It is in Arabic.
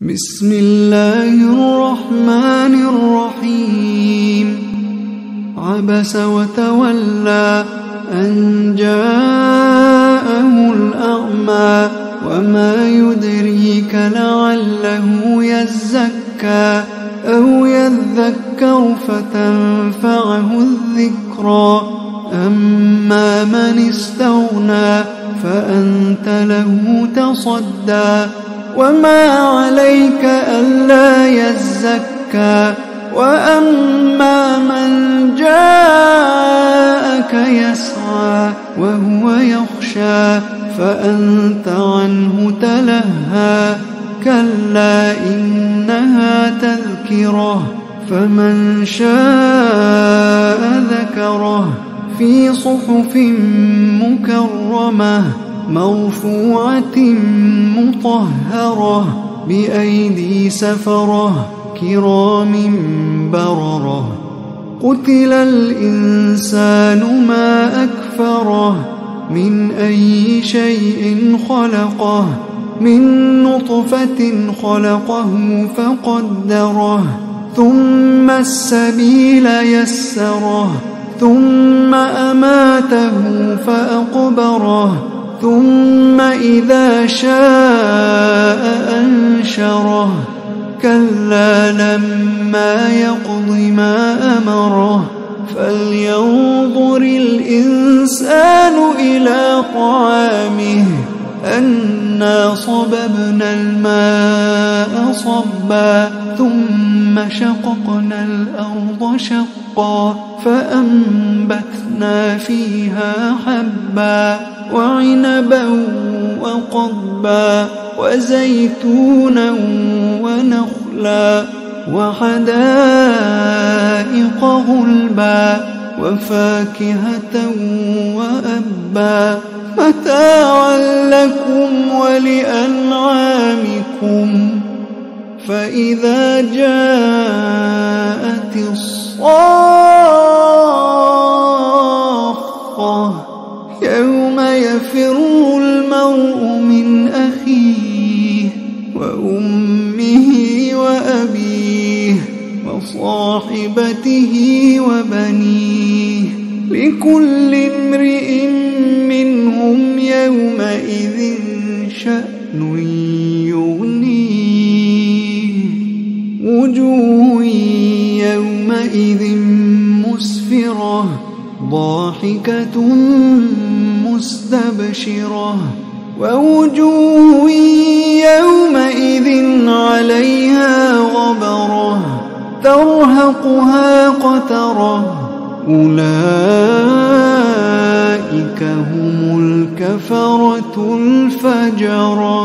بسم الله الرحمن الرحيم. عبس وتولى أن جاءه الأعمى وما يدريك لعله يزكى أو يذكر فتنفعه الذكرى. أما من استغنى فأنت له تصدى وما عليك ألا يزكى. وأما من جاءك يسعى وهو يخشى فأنت عنه تلهى. كلا إنها تذكرة فمن شاء ذكره في صحف مكرمة مرفوعة مطهرة بأيدي سفرة كرام بررة. قتل الإنسان ما أكفره من أي شيء خلقه من نطفة خلقه فقدره ثم السبيل يسره ثم أماته فأقبره ثم إذا شاء أنشره. كلا لما يقض ما أمره فلينظر الإنسان إلى طعامه أنا صببنا الماء صبا ثم شققنا الأرض شقا فأنبتنا فيها حبا وعنبا وقضبا وزيتونا ونخلا وحدائق غلبا وفاكهة وأبا متاعا لكم ولأنعامكم. فإذا جاءت الصاخة يوم يفر المرء من أخيه وأمه وأبيه وصاحبته وبنيه لكل امرئ منهم يومئذ شأن يغنيه. وجوه يومئذ مسفرة ضاحكة مستبشرة ووجوه يومئذ عليها غبرة ترهقها قترة. أولئك هم الكفرة الفجرة.